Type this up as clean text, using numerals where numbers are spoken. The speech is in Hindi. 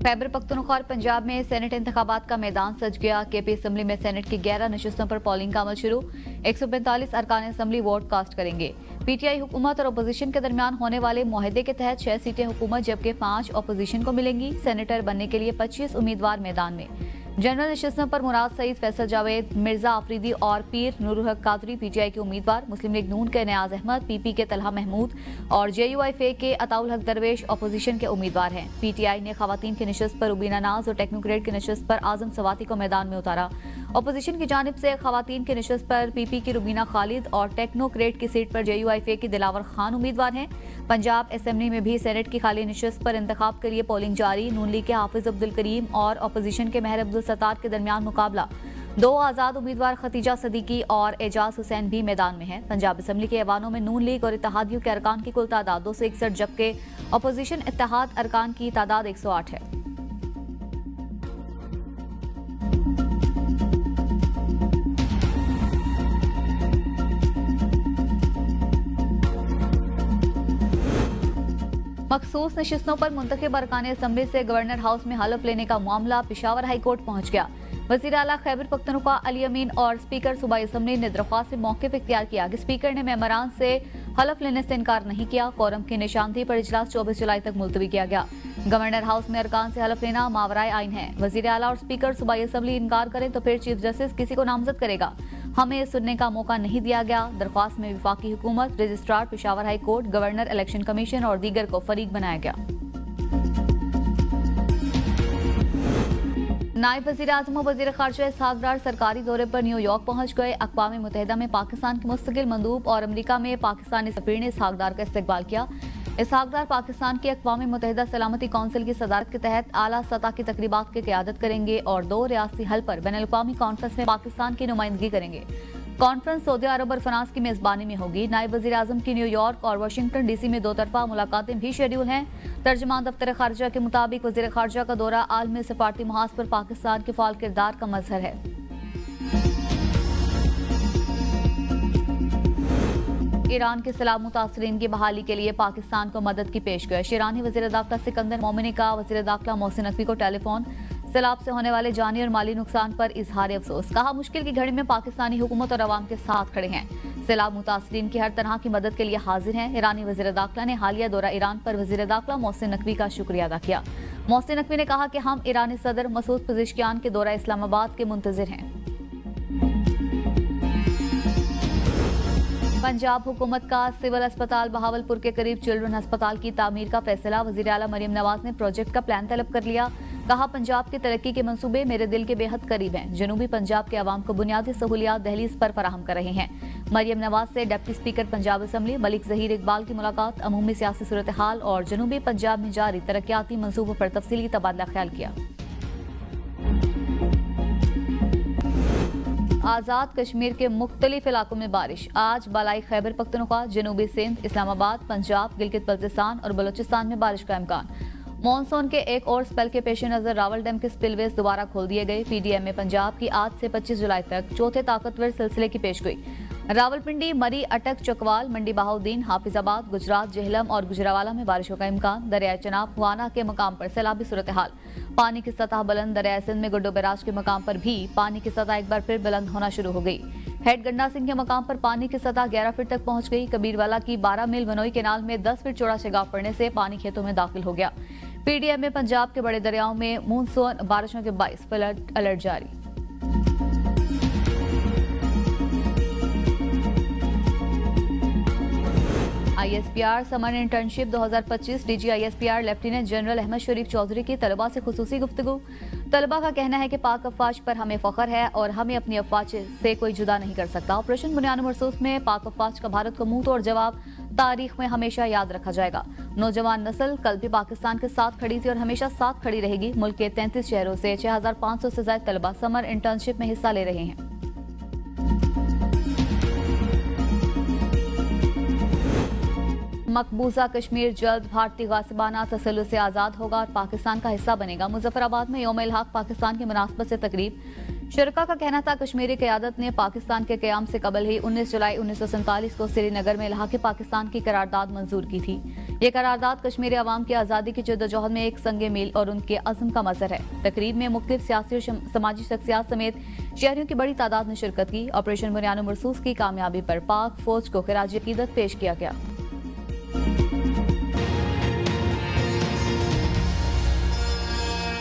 खैबर पख्तूनख्वा और पंजाब में सेनेट इंतखाबात का मैदान सज गया। केपी असम्बली में सेनेट की 11 नशिस्तों पर पोलिंग का अमल शुरू। 145 अरकान असम्बली वोट कास्ट करेंगे। पीटीआई हुकूमत और अपोजिशन के दरमियान होने वाले मुआहदे के तहत 6 सीटें हुकूमत जबकि 5 अपोजिशन को मिलेंगी। सेनेटर बनने के लिए 25 उम्मीदवार मैदान में। जनरल नशिस्तों पर मुराद सईद, फैसल जावेद, मिर्जा आफरीदी और पीर नूरुल हक कादरी पीटीआई के उम्मीदवार। मुस्लिम लीग नून के नियाज अहमद, पीपी के तलहा महमूद और जेयूआईफे के अताउल हक दरवेश अपोजिशन के उम्मीदवार हैं। पीटीआई ने खवातीन की नशिस्त पर रुबीना नाज और टेक्नोक्रेट की नशिस्त पर आजम सवाती को मैदान में उतारा। अपोजिशन की जानिब से खवातीन की नशिस्त पर पीपी की रुबीना खालिद और टेक्नोक्रेट की सीट पर जेयूआईफे की दिलावर खान उम्मीदवार हैं। पंजाब असेंबली में भी सेनेट की खाली नशिस्त पर इंतखाब के लिए पोलिंग जारी। नून लीग के हाफिज अब्दुल करीम और अपोजिशन के महर अब्दुल सत्तार के दरमियान मुकाबला। 2 आजाद उम्मीदवार खतीजा सदीकी और एजाज हुसैन भी मैदान में हैं। पंजाब असेंबली के ऐवानों में नून लीग और इत्तेहादियों के अरकान की कुल तादाद 261 जबकि अपोजिशन इत्तेहाद अरकान की तादाद 108 है। मखसूस नशिस्तों पर मुंतखब अरकान असम्बली से गवर्नर हाउस में हलफ लेने का मामला पिशावर हाई कोर्ट पहुंच गया। वज़ीर आला खैबर पख्तूनख्वा अली अमीन और स्पीकर सूबाई असम्बली ने दरख्वास्त में मौक़िफ़ इख्तियार किया कि स्पीकर ने मेंबरान से हलफ लेने से इनकार नहीं किया। कोरम की निशानदेही पर इजलास 24 जुलाई तक मुलतवी किया गया। गवर्नर हाउस में अरकान से हलफ लेना मावराए आइन है। वज़ीर आला और स्पीकर सूबाई असम्बली इनकार करें तो फिर चीफ जस्टिस किसी को नामजद करेगा। हमें सुनने का मौका नहीं दिया गया। दरख्वास्त में वफाकी हुकूमत, registrar Peshawar high court, governor, election commission और दीगर को फरीक बनाया गया। नायब वज़ीर आज़म और वज़ीर ख़ारजा इसहाक डार सरकारी दौरे पर न्यूयॉर्क पहुंच गए। अक़वाम मुत्तहिदा में पाकिस्तान के मुस्तकिल मंदूब और अमरीका में पाकिस्तानी सफ़ीर ने इसहाक डार का इस्तकबाल किया। इसहाक डार पाकिस्तान की अक़वाम मुत्तहिदा सलामती कौंसिल की सदारत के तहत आला सतह की तकरीबात की क़यादत करेंगे और 2 रियासती हल पर बैनुल-अक़वामी कॉन्फ्रेंस में पाकिस्तान की नुमाइंदगी करेंगे। कॉन्फ्रेंस सऊदी अरब और फ्रांस की मेज़बानी में होगी। नायब वज़ीर आज़म की न्यूयॉर्क और वाशिंगटन डीसी में 2 तरफ़ा मुलाकातें भी शेड्यूल हैं। तर्जुमान दफ्तर ख़ारजा के मुताबिक वज़ीर ख़ारजा का दौरा आलमी सफारती महाज पर पाकिस्तान के फ़ाल किरदार का मज़हर है। ईरान के सैलाब मुतासरीन की बहाली के लिए पाकिस्तान को मदद की पेशकश। ईरानी वज़ीर दाखिला सिकंदर मोमिनी का वज़ीर दाखिला मोहसिन नकवी को टेलीफोन। सैलाब से होने वाले जानी और माली नुकसान पर इजहार अफसोस। कहा, मुश्किल की घड़ी में पाकिस्तानी हुकूमत और अवाम के साथ खड़े हैं। सैलाब मुतासरीन की हर तरह की मदद के लिए हाजिर हैं। ईरानी वज़ीर दाखिला ने हालिया दौरा ईरान पर वज़ीर दाखिला मोहसिन नकवी का शुक्रिया अदा किया। मोहसिन नकवी ने कहा कि हम ईरानी सदर मसूद पेज़ेश्कियान के दौरा इस्लामाबाद के मुंतज़िर हैं। पंजाब हुकूमत का सिविल अस्पताल बहावलपुर के करीब चिल्ड्रन अस्पताल की तामीर का फैसला। वज़ीर आला मरियम नवाज ने प्रोजेक्ट का प्लान तलब कर लिया। कहा, पंजाब की तरक्की के मंसूबे मेरे दिल के बेहद करीब हैं। जनूबी पंजाब के अवाम को बुनियादी सहूलियात दहलीज पर फराहम कर रहे हैं। मरियम नवाज से deputy speaker Punjab assembly Malik Zaheer Iqbal की मुलाकात। अमूमी सियासी सूरत हाल और जनूबी पंजाब में जारी तरक्याती मंसूबों पर तफसीली तबादला ख्याल किया। आज़ाद कश्मीर के मुख्तलिफ इलाकों में बारिश। आज बालाई खैबर पख्तूनख्वा, जनूबी सिंध, इस्लामाबाद, पंजाब, गिलगित बल्तिस्तान और बलोचिस्तान में बारिश का इम्कान। मॉनसून के एक और स्पेल के पेश नज़र रावल डैम के स्पिलवेज दोबारा खोल दिए गए। पीडीएम में पंजाब की आज से 25 जुलाई तक चौथे ताकतवर सिलसिले की पेशगोई। रावलपिंडी, मरी, अटक, चकवाल, मंडी बहाउद्दीन, हाफिजाबाद, गुजरात, जेहलम और गुजरावाला में बारिशों का इम्कान। दरिया चनाब, हुआना के मकाम पर सैलाबी सूरत हाल। पानी की सतह बुलंद। दरिया सिंध में गुड्डो बैराज के मकाम पर भी पानी की सतह एक बार फिर बुलंद होना शुरू हो गई। हेड गंडा सिंह के मकाम पर पानी की सतह 11 फीट तक पहुंच गई। कबीरवाला की 12 मील वनोई केनाल में 10 फीट चौड़ा शिगाव पड़ने से पानी खेतों में दाखिल हो गया। पीडीएम में पंजाब के बड़े दरियाओं में मानसून बारिशों के 22 फ्लड अलर्ट जारी। ISPR summer internship 2025 DG ISPR lieutenant general Ahmed Sharif Chaudhry की तलबा से खुसूसी गुफ्तगू। तलबा का कहना है कि पाक अफवाज पर हमें फख्र है और हमें अपनी अफवाज से कोई जुदा नहीं कर सकता। ऑपरेशन बुनियान मरसूस में पाक अफवाज का भारत को मुंह तोड़ जवाब तारीख में हमेशा याद रखा जाएगा। नौजवान नस्ल कल भी पाकिस्तान के साथ खड़ी थी और हमेशा साथ खड़ी रहेगी। मुल्क के 33 शहरों से 6500 से ज्यादा तलबा समर इंटर्नशिप में हिस्सा ले रहे हैं। मकबूजा कश्मीर जल्द भारतीय गासिबाना तसल्लुत से आज़ाद होगा और पाकिस्तान का हिस्सा बनेगा। मुजफ्फराबाद में यौम इल्हाक पाकिस्तान की मुनासबत से तकरीब। शुरका का कहना था कश्मीरी क़यादत ने पाकिस्तान के क़याम से कबल ही 19 जुलाई 1947 को श्रीनगर में इल्हाक़ पाकिस्तान की करारदाद मंजूर की थी। ये करारदाद कश्मीरी अवाम की आज़ादी की जद्दोजहद में एक संगे मील और उनके अज़्म का मज़हर है। तकरीब में मुख्तलिफ सियासी और समाजी शख्सियात समेत शहरियों की बड़ी तादाद ने शिरकत की। ऑपरेशन बुनियान मरसूस की कामयाबी पर पाक फौज को खिराज अकीदत पेश किया गया।